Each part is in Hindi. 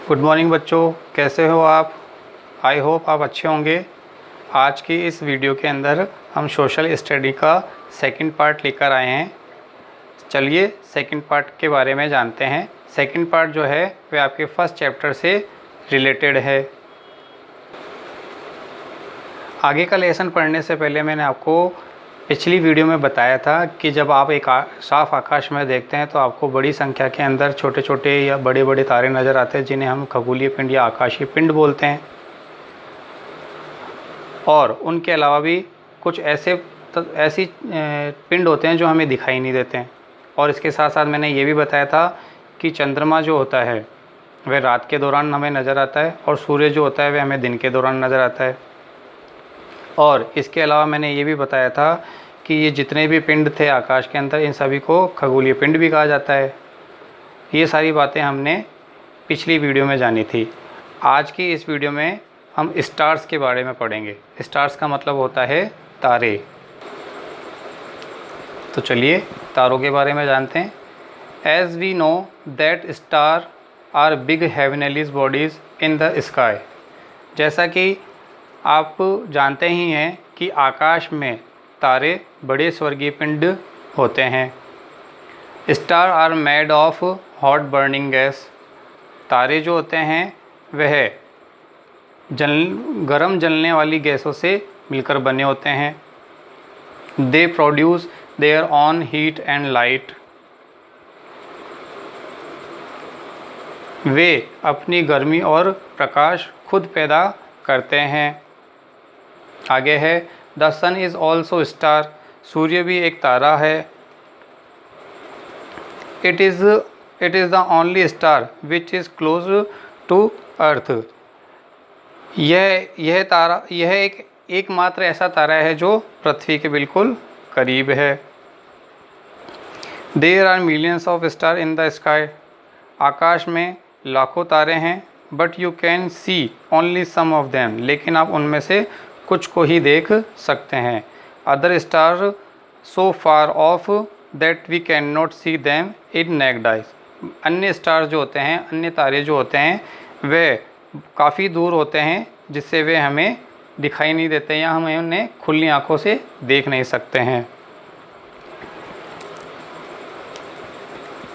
गुड मॉर्निंग बच्चों, कैसे हो आप। आई होप आप अच्छे होंगे। आज की इस वीडियो के अंदर हम सोशल स्टडी का सेकंड पार्ट लेकर आए हैं। चलिए सेकंड पार्ट के बारे में जानते हैं। सेकंड पार्ट जो है वह आपके फर्स्ट चैप्टर से रिलेटेड है। आगे का लेसन पढ़ने से पहले मैंने आपको पिछली वीडियो में बताया था कि जब आप एक साफ आकाश में देखते हैं तो आपको बड़ी संख्या के अंदर छोटे छोटे या बड़े बड़े तारे नज़र आते हैं, जिन्हें हम खगोलीय पिंड या आकाशीय पिंड बोलते हैं। और उनके अलावा भी कुछ ऐसी पिंड होते हैं जो हमें दिखाई नहीं देते हैं। और इसके साथ साथ मैंने ये भी बताया था कि चंद्रमा जो होता है वह रात के दौरान हमें नज़र आता है और सूर्य जो होता है वह हमें दिन के दौरान नज़र आता है। और इसके अलावा मैंने ये भी बताया था कि ये जितने भी पिंड थे आकाश के अंदर, इन सभी को खगोलीय पिंड भी कहा जाता है। ये सारी बातें हमने पिछली वीडियो में जानी थी। आज की इस वीडियो में हम स्टार्स के बारे में पढ़ेंगे। स्टार्स का मतलब होता है तारे। तो चलिए तारों के बारे में जानते हैं। As we know that star are big heavenly bodies in the sky. जैसा कि आप जानते ही हैं कि आकाश में तारे बड़े स्वर्गीय पिंड होते हैं। Star are made of hot burning gas. तारे जो होते हैं वह गरम जलने वाली गैसों से मिलकर बने होते हैं। They produce their own heat and light. वे अपनी गर्मी और प्रकाश खुद पैदा करते हैं। आगे है the sun is also star. सूर्य भी एक तारा है। It is the only star which is close to earth. यह एकमात्र ऐसा तारा है जो पृथ्वी के बिल्कुल करीब है। There are millions of star in the sky. आकाश में लाखों तारे हैं। But you can see only some of them. लेकिन आप उनमें से कुछ को ही देख सकते हैं। Other star so far of that we can not see them in naked eyes. अन्य स्टार जो होते हैं, अन्य तारे जो होते हैं, वे काफ़ी दूर होते हैं जिससे वे हमें दिखाई नहीं देते या हमें उन्हें खुली आंखों से देख नहीं सकते हैं।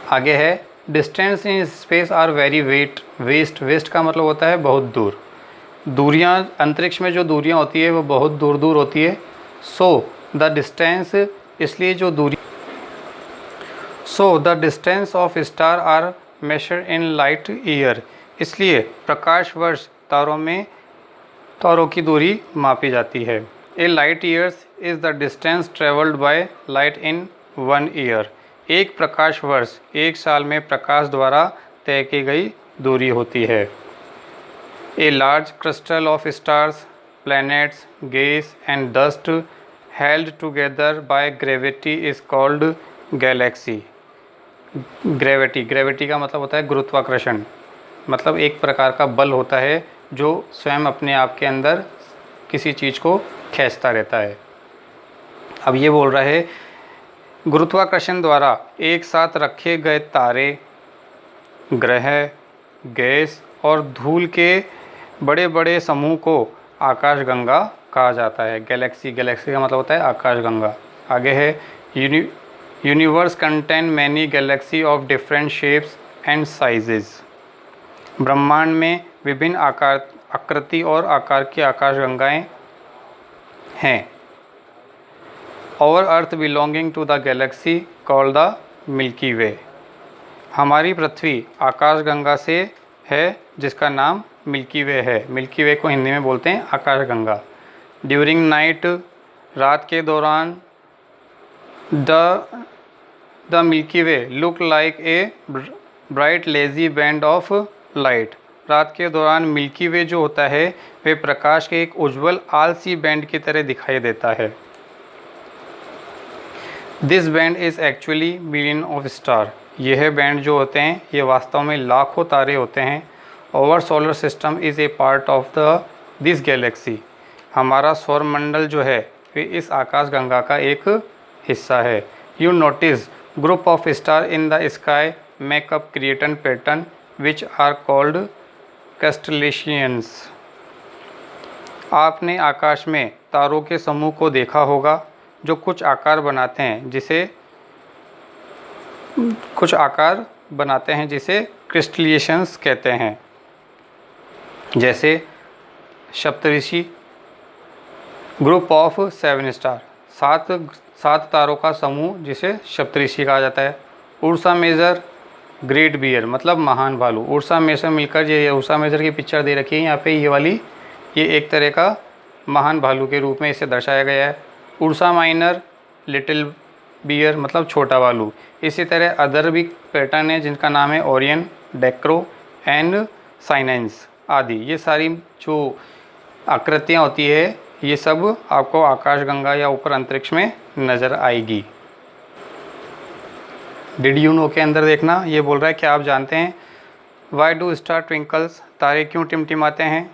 आगे है distance in space are very vast का मतलब होता है बहुत दूर। दूरियां, अंतरिक्ष में जो दूरियां होती है वो बहुत दूर दूर होती है। The distance of star are measured in light year. इसलिए प्रकाश वर्ष तारों की दूरी मापी जाती है। A light years is the distance travelled by light in 1 year. एक प्रकाश वर्ष एक साल में प्रकाश द्वारा तय की गई दूरी होती है। A large crystal of stars, planets, gas and dust held together by gravity is called galaxy. Gravity का मतलब होता है गुरुत्वाकर्षण। मतलब एक प्रकार का बल होता है जो स्वयं अपने आप के अंदर किसी चीज़ को खींचता रहता है। अब ये बोल रहा है गुरुत्वाकर्षण द्वारा एक साथ रखे गए तारे, ग्रह, गैस और धूल के बड़े बड़े समूह को आकाशगंगा कहा जाता है। गैलेक्सी का मतलब होता है आकाशगंगा। आगे है universe contain many galaxy of different shapes and sizes. ब्रह्मांड में विभिन्न आकृति और आकार की आकाशगंगाएं हैं। Our earth belonging to the galaxy called the Milky Way. हमारी पृथ्वी आकाशगंगा से है जिसका नाम मिल्की वे है। मिल्की वे को हिंदी में बोलते हैं आकाशगंगा। ड्यूरिंग नाइट, रात के दौरान, the Milky way look like a bright lazy band of light. रात के दौरान मिल्की वे जो होता है वे प्रकाश के एक उज्ज्वल आलसी बैंड की तरह दिखाई देता है। This band is actually million of star. यह बैंड जो होते हैं ये वास्तव में लाखों तारे होते हैं। Our solar system is a part of this galaxy. हमारा सौर मंडल जो है वे इस आकाशगंगा का एक हिस्सा है। You notice group of star in the sky make up creating pattern which are called constellations. आपने आकाश में तारों के समूह को देखा होगा जो कुछ आकार बनाते हैं जिसे क्रिस्टलेशंस कहते हैं। जैसे सप्तऋषि, ग्रुप ऑफ 7 स्टार, सात तारों का समूह जिसे सप्तऋषि कहा जाता है। उर्सा मेजर, ग्रेट बियर मतलब महान भालू। उर्सा मेजर मिलकर ये उर्सा मेजर की पिक्चर दे रखी है यहाँ पे, ये वाली, ये एक तरह का महान भालू के रूप में इसे दर्शाया गया है। उर्सा माइनर, लिटिल बियर मतलब छोटा भालू। इसी तरह अदर भी पैटर्न है जिनका नाम है ओरियन, डेक्रो एंड साइनेंस आदि। ये सारी जो आकृतियाँ होती है ये सब आपको आकाशगंगा या ऊपर अंतरिक्ष में नज़र आएगी। डिड यू नो के अंदर देखना, ये बोल रहा है कि आप जानते हैं वाई डू स्टार ट्विंकल्स, तारे क्यों टिमटिमाते हैं।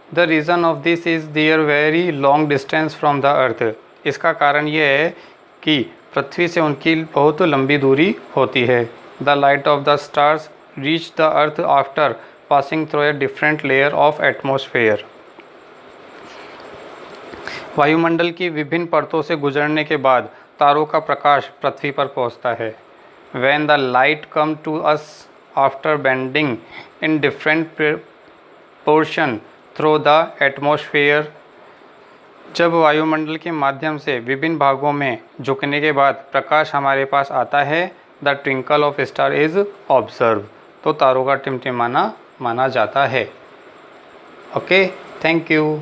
The reason of this is their very long distance from the earth. इसका कारण ये है कि पृथ्वी से उनकी बहुत लंबी दूरी होती है। The light of the stars reach the earth after passing through a different layer of atmosphere. वायुमंडल की विभिन्न परतों से गुजरने के बाद तारों का प्रकाश पृथ्वी पर पहुंचता है। When the light come to us after bending in different portion through the atmosphere, जब वायुमंडल के माध्यम से विभिन्न भागों में झुकने के बाद प्रकाश हमारे पास आता है, the twinkle of star is observe, तो तारों का टिमटिमाना माना जाता है। Okay, thank you.